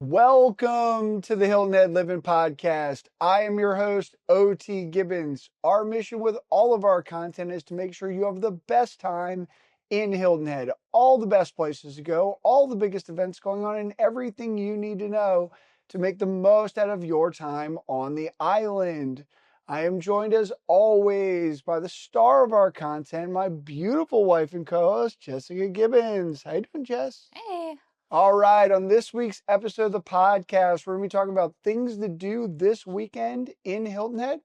Welcome to the Hilton Head Livin Podcast. I am your host, OT Gibbons. Our mission with all of our content is to make sure you have the best time in Hilton Head. All the best places to go, all the biggest events going on, and everything you need to know to make the most out of your time on the island. I am joined as always by the star of our content, my beautiful wife and co-host, Jessica Gibbons. How you doing, Jess? Hey. All right, on this week's episode of the podcast, we're going to be talking about things to do this weekend in Hilton Head.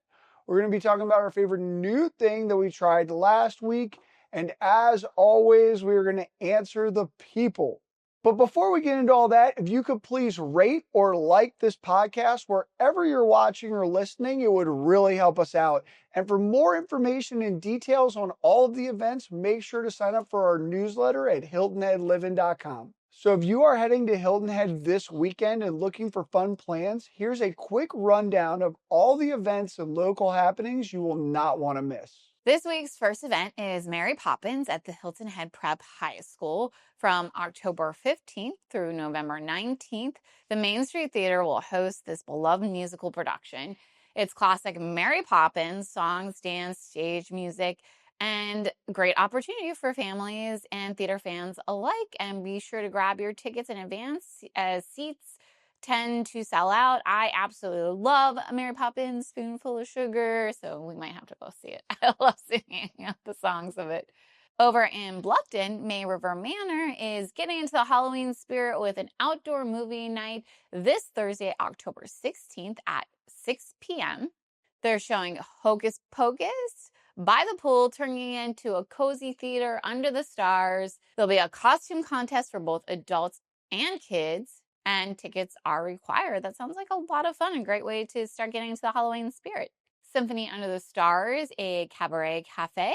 We're going to be talking about our favorite new thing that we tried last week. And as always, we're going to answer the people. But before we get into all that, if you could please rate or like this podcast wherever you're watching or listening, it would really help us out. And for more information and details on all of the events, make sure to sign up for our newsletter at hiltonheadlivin.com. So if you are heading to Hilton Head this weekend and looking for fun plans, here's a quick rundown of all the events and local happenings you will not want to miss. This week's first event is Mary Poppins at the Hilton Head Prep High School from October 15th through November 19th. The Main Street Theater will host this beloved musical production. It's classic Mary Poppins, songs, dance, stage music, and great opportunity for families and theater fans alike. And be sure to grab your tickets in advance as seats tend to sell out. I absolutely love Mary Poppins, Spoonful of Sugar, so we might have to go see it. I love singing the songs of it. Over in Bluffton, May River Manor is getting into the Halloween spirit with an outdoor movie night this Thursday, October 16th at 6 p.m. They're showing Hocus Pocus by the pool, turning it into a cozy theater under the stars. There'll be a costume contest for both adults and kids, and tickets are required. That sounds like a lot of fun, a great way to start getting into the Halloween spirit. Symphony Under the Stars, a cabaret cafe,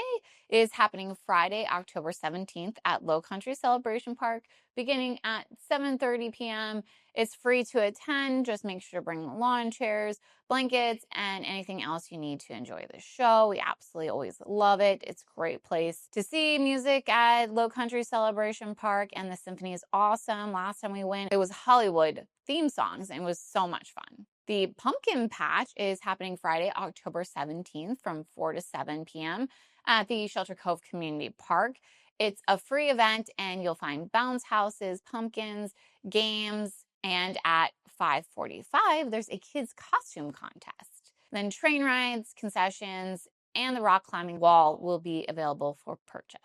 is happening Friday, October 17th at Low Country Celebration Park, beginning at 7:30 p.m. It's free to attend. Just make sure to bring lawn chairs, blankets, and anything else you need to enjoy the show. We absolutely always love it. It's a great place to see music at Low Country Celebration Park, and the symphony is awesome. Last time we went, it was Hollywood theme songs, and it was so much fun. The Pumpkin Patch is happening Friday, October 17th from 4 to 7 p.m. at the Shelter Cove Community Park. It's a free event, and you'll find bounce houses, pumpkins, games, and at 5:45, there's a kids' costume contest. Then train rides, concessions, and the rock climbing wall will be available for purchase.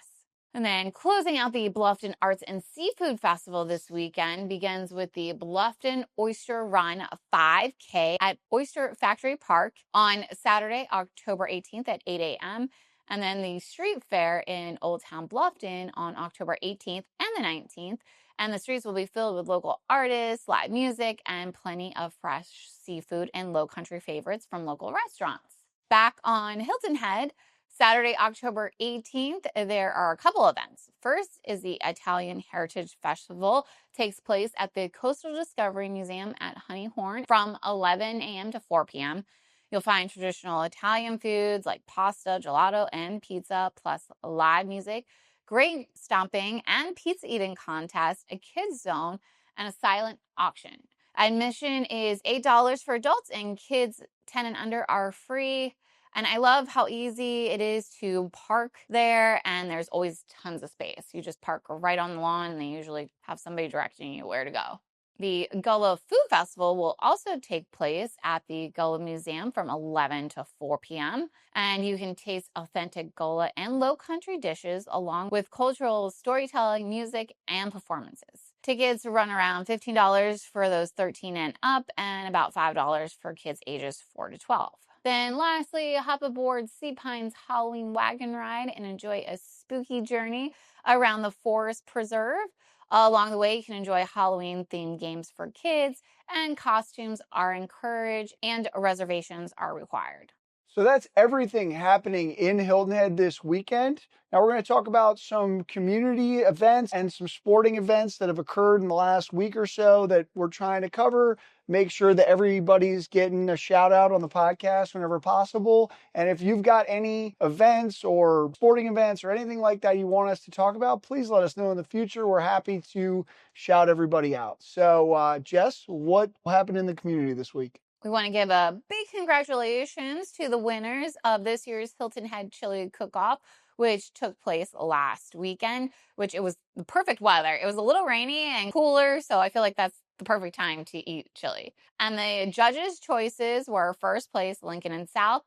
And then closing out the Bluffton Arts and Seafood Festival this weekend begins with the Bluffton Oyster Run 5K at Oyster Factory Park on Saturday, October 18th at 8 a.m. And then the Street Fair in Old Town Bluffton on October 18th and the 19th. And the streets will be filled with local artists, live music, and plenty of fresh seafood and low country favorites from local restaurants. Back on Hilton Head, Saturday, October 18th, there are a couple events. First is the Italian Heritage Festival. Takes place at the Coastal Discovery Museum at Honey Horn from 11 a.m. to 4 p.m. You'll find traditional Italian foods like pasta, gelato, and pizza, plus live music, great stomping and pizza eating contest, a kids zone, and a silent auction. Admission is $8 for adults, and kids 10 and under are free. And I love how easy it is to park there, and there's always tons of space. You just park right on the lawn, and they usually have somebody directing you where to go. The Gullah Food Festival will also take place at the Gullah Museum from 11 to 4 p.m. And you can taste authentic Gullah and Low Country dishes along with cultural storytelling, music, and performances. Tickets run around $15 for those 13 and up, and about $5 for kids ages 4 to 12. Then lastly, hop aboard Sea Pine's Halloween wagon ride and enjoy a spooky journey around the forest preserve. Along the way, you can enjoy Halloween-themed games for kids, and costumes are encouraged, and reservations are required. So that's everything happening in Hilton Head this weekend. Now we're going to talk about some community events and some sporting events that have occurred in the last week or so that we're trying to cover. Make sure that everybody's getting a shout out on the podcast whenever possible. And if you've got any events or sporting events or anything like that you want us to talk about, please let us know in the future. We're happy to shout everybody out. So, Jess, what happened in the community this week? We want to give a big congratulations to the winners of this year's Hilton Head Chili Cook-Off, which took place last weekend, which it was the perfect weather. It was a little rainy and cooler, so I feel like that's the perfect time to eat chili. And the judges' choices were first place, Lincoln and South,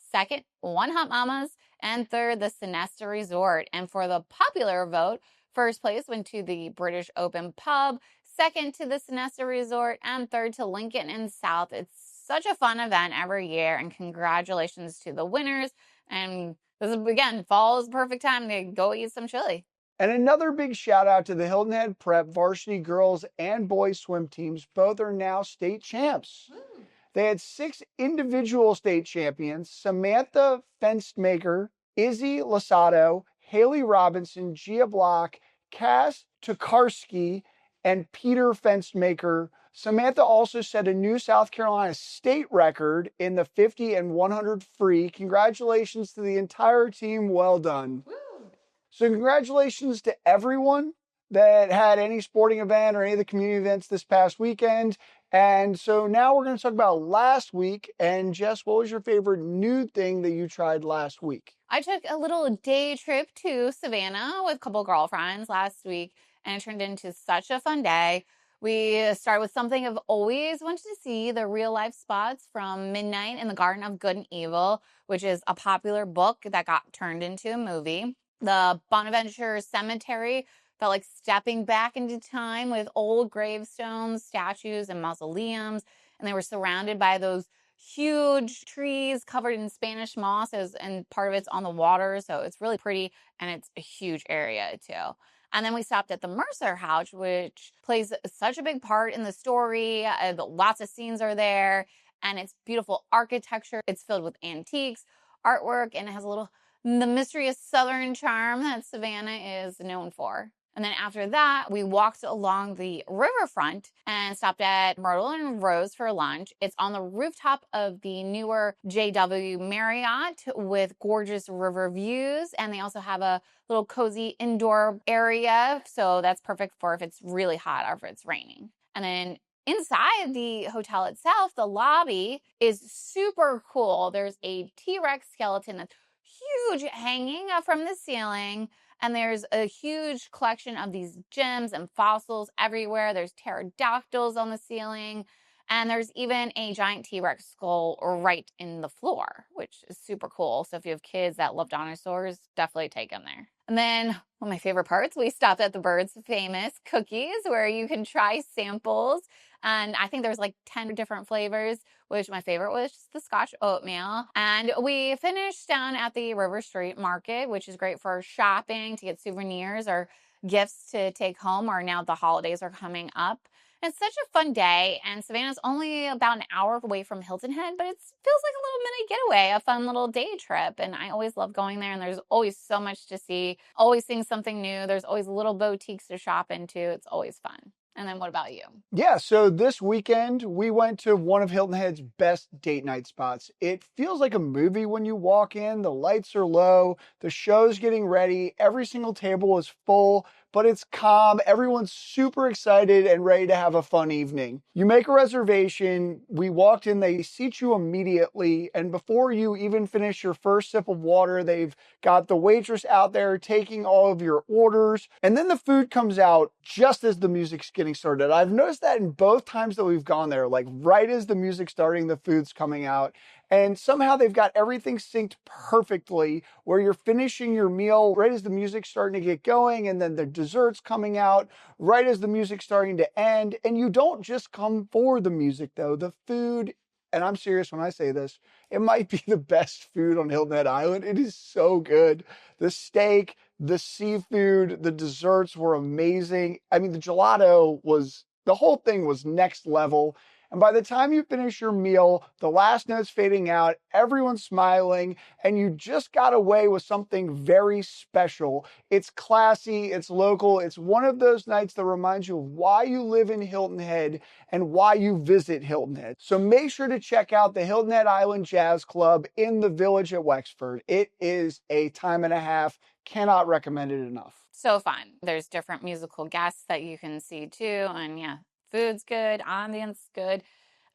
second, One Hot Mamas, and third, the Sonesta Resort. And for the popular vote, first place went to the British Open Pub, second to the Sonesta Resort, and third to Lincoln and South. It's such a fun event every year, and congratulations to the winners. And this is, again, fall is the perfect time to go eat some chili. And another big shout out to the Hilton Head Prep varsity girls and boys swim teams. Both are now state champs. They had 6 individual state champions: Samantha Fenstmaker, Izzy Losado, Haley Robinson, Gia Block, Cass Tokarski, and Peter Fenstmaker. Samantha also set a new South Carolina state record in the 50 and 100 free. Congratulations to the entire team. Well done. Woo. So congratulations to everyone that had any sporting event or any of the community events this past weekend. And so now we're going to talk about last week. And Jess, what was your favorite new thing that you tried last week? I took a little day trip to Savannah with a couple girlfriends last week, and it turned into such a fun day. We started with something I've always wanted to see, the real life spots from Midnight in the Garden of Good and Evil, which is a popular book that got turned into a movie. The Bonaventure Cemetery felt like stepping back into time with old gravestones, statues, and mausoleums. And they were surrounded by those huge trees covered in Spanish moss, and part of it's on the water. So it's really pretty, and it's a huge area too. And then we stopped at the Mercer House, which plays such a big part in the story. Lots of scenes are there, and it's beautiful architecture. It's filled with antiques, artwork, and it has the mysterious Southern charm that Savannah is known for. And then after that, we walked along the riverfront and stopped at Myrtle and Rose for lunch. It's on the rooftop of the newer JW Marriott with gorgeous river views. And they also have a little cozy indoor area. So that's perfect for if it's really hot or if it's raining. And then inside the hotel itself, the lobby is super cool. There's a T-Rex skeleton that's huge hanging from the ceiling. And there's a huge collection of these gems and fossils everywhere. There's pterodactyls on the ceiling. And there's even a giant T-Rex skull right in the floor, which is super cool. So if you have kids that love dinosaurs, definitely take them there. And then one of my favorite parts, we stopped at the Bird's Famous Cookies, where you can try samples. And I think there's like 10 different flavors, which my favorite was the Scotch oatmeal. And we finished down at the River Street Market, which is great for shopping, to get souvenirs or gifts to take home, or now the holidays are coming up. It's such a fun day, and Savannah's only about an hour away from Hilton Head, but it feels like a little mini getaway, a fun little day trip, and I always love going there, and there's always so much to see, always seeing something new. There's always little boutiques to shop into. It's always fun. And then what about you? Yeah, so this weekend we went to one of Hilton Head's best date night spots. It feels like a movie when you walk in. The lights are low, the show's getting ready, every single table is full, but it's calm. Everyone's super excited and ready to have a fun evening. You make a reservation. We walked in, they seat you immediately, and before you even finish your first sip of water, they've got the waitress out there taking all of your orders, and then the food comes out just as the music's getting started. I've noticed that in both times that we've gone there, like right as the music's starting, the food's coming out. And somehow they've got everything synced perfectly, where you're finishing your meal right as the music's starting to get going, and then the dessert's coming out right as the music's starting to end. And you don't just come for the music though. The food, and I'm serious when I say this, it might be the best food on Hilton Head Island. It is so good. The steak, the seafood, the desserts were amazing. I mean, the whole thing was next level. And by the time you finish your meal, the last note's fading out, everyone's smiling, and you just got away with something very special. It's classy, it's local, it's one of those nights that reminds you of why you live in Hilton Head and why you visit Hilton Head. So make sure to check out the Hilton Head Island Jazz Club in the Village at Wexford. It is a time and a half. Cannot recommend it enough. So fun. There's different musical guests that you can see too. And yeah, food's good, ambience good.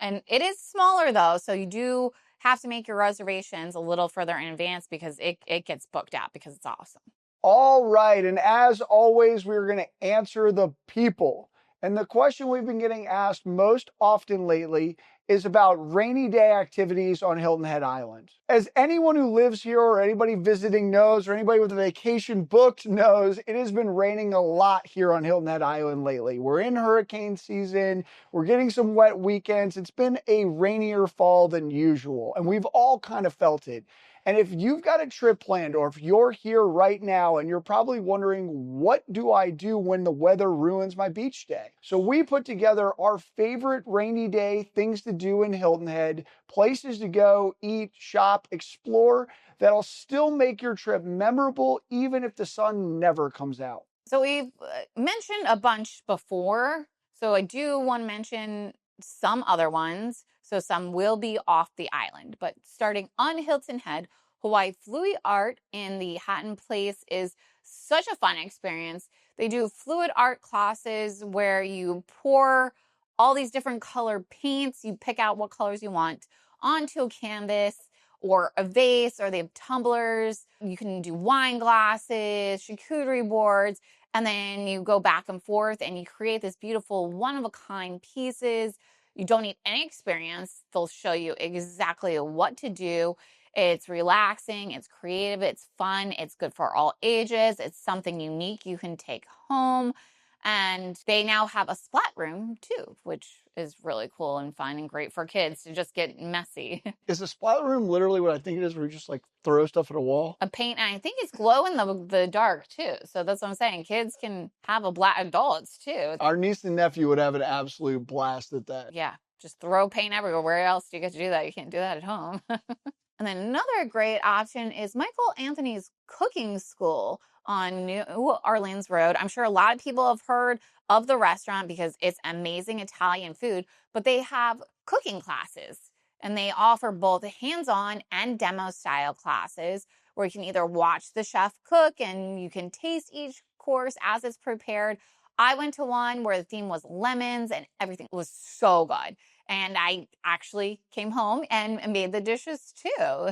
And it is smaller though, so you do have to make your reservations a little further in advance because it gets booked out because it's awesome. All right, and as always, we're going to answer the people. And the question we've been getting asked most often lately is about rainy day activities on Hilton Head Island. As anyone who lives here or anybody visiting knows, or anybody with a vacation booked knows, it has been raining a lot here on Hilton Head Island lately. We're in hurricane season. We're getting some wet weekends. It's been a rainier fall than usual, and we've all kind of felt it. And if you've got a trip planned, or if you're here right now and you're probably wondering, what do I do when the weather ruins my beach day? So we put together our favorite rainy day things to do in Hilton Head, places to go, eat, shop, explore, that'll still make your trip memorable, even if the sun never comes out. So we've mentioned a bunch before. So I do want to mention some other ones. So some will be off the island, but starting on Hilton Head, Hawaii Fluid Art in the Hatton Place is such a fun experience. They do fluid art classes where you pour all these different color paints. You pick out what colors you want onto a canvas or a vase, or they have tumblers. You can do wine glasses, charcuterie boards, and then you go back and forth and you create this beautiful one-of-a-kind pieces. You don't need any experience. They'll show you exactly what to do. It's relaxing, it's creative, it's fun, it's good for all ages. It's something unique you can take home. And they now have a splat room too, which is really cool and fun and great for kids to just get messy. Is the splat room literally what I think it is, where you just like throw stuff at a wall? A paint, and I think it's glow in the dark too. So that's what I'm saying. Kids can have a blast, adults too. Our niece and nephew would have an absolute blast at that. Yeah, just throw paint everywhere. Where else do you get to do that? You can't do that at home. And then another great option is Michael Anthony's Cooking School on New Orleans Road. I'm sure a lot of people have heard of the restaurant because it's amazing Italian food, but they have cooking classes, and they offer both hands-on and demo style classes where you can either watch the chef cook and you can taste each course as it's prepared. I went to one where the theme was lemons and everything was so good. And I actually came home and made the dishes too,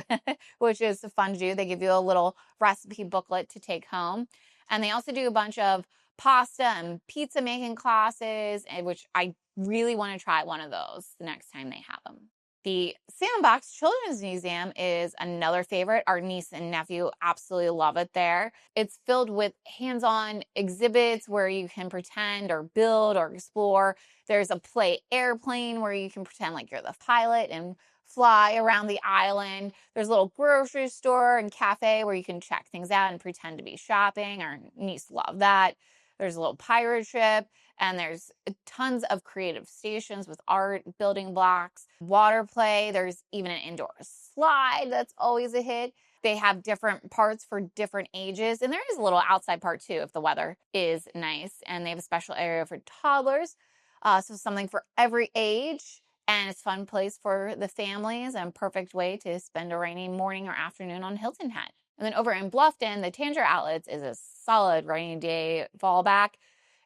which is fun to do. They give you a little recipe booklet to take home. And they also do a bunch of pasta and pizza making classes, which I really want to try one of those the next time they have them. The Sandbox Children's Museum is another favorite. Our niece and nephew absolutely love it there. It's filled with hands-on exhibits where you can pretend or build or explore. There's a play airplane where you can pretend like you're the pilot and fly around the island. There's a little grocery store and cafe where you can check things out and pretend to be shopping. Our niece loved that. There's a little pirate ship, and there's tons of creative stations with art, building blocks, water play. There's even an indoor slide that's always a hit. They have different parts for different ages, and there is a little outside part too if the weather is nice. And they have a special area for toddlers, so something for every age. And it's a fun place for the families and perfect way to spend a rainy morning or afternoon on Hilton Head. And then over in Bluffton, the Tanger Outlets is a solid rainy day fallback.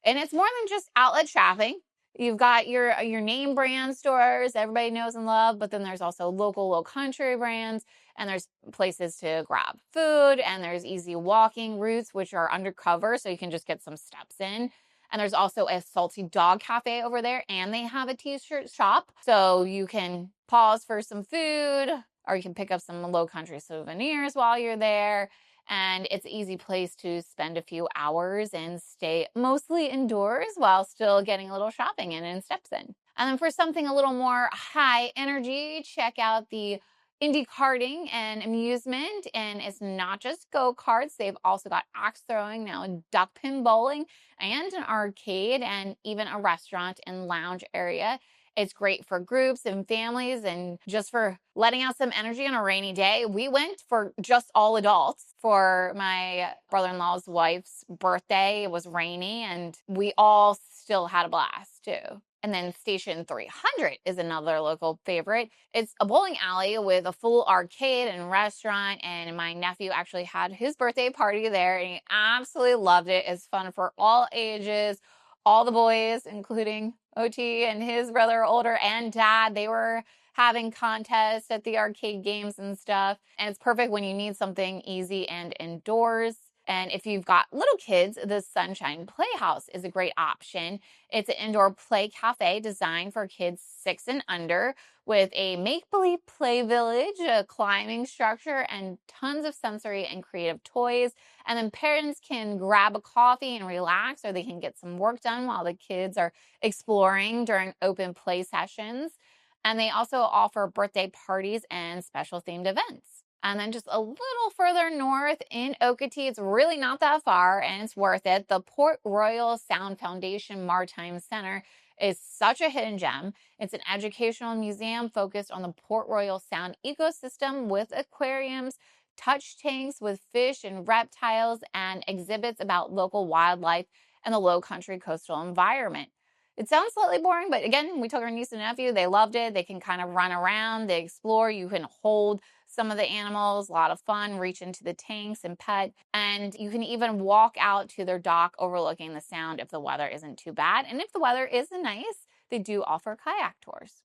And it's more than just outlet shopping. You've got your name brand stores everybody knows and love, but then there's also local, low country brands, and there's places to grab food, and there's easy walking routes, which are undercover, so you can just get some steps in. And there's also a salty dog cafe over there, and they have a t-shirt shop, so you can pause for some food, or you can pick up some low country souvenirs while you're there. And it's an easy place to spend a few hours and stay mostly indoors while still getting a little shopping in and steps in. And then for something a little more high energy, check out the indie karting and amusement. And it's not just go-karts. They've also got axe throwing, now duck pin bowling, and an arcade, and even a restaurant and lounge area. It's great for groups and families and just for letting out some energy on a rainy day. We went for just all adults for my brother-in-law's wife's birthday. It was rainy and we all still had a blast too. And then Station 300 is another local favorite. It's a bowling alley with a full arcade and restaurant. And my nephew actually had his birthday party there and he absolutely loved it. It's fun for all ages, all the boys, including OT and his brother, older, and dad. They were having contests at the arcade games and stuff. And it's perfect when you need something easy and indoors. And if you've got little kids, the Sunshine Playhouse is a great option. It's an indoor play cafe designed for kids 6 and under with a make-believe play village, a climbing structure, and tons of sensory and creative toys. And then parents can grab a coffee and relax, or they can get some work done while the kids are exploring during open play sessions. And they also offer birthday parties and special themed events. And then just a little further north in Okatee, it's really not that far and it's worth it. The Port Royal Sound Foundation Maritime Center is such a hidden gem. It's an educational museum focused on the Port Royal Sound ecosystem with aquariums, touch tanks with fish and reptiles, and exhibits about local wildlife and the low country coastal environment. It sounds slightly boring, but again, we took our niece and nephew. They loved it. They can kind of run around, they explore. You can hold some of the animals, a lot of fun, reach into the tanks and pet. And you can even walk out to their dock overlooking the sound if the weather isn't too bad. And if the weather is nice, they do offer kayak tours.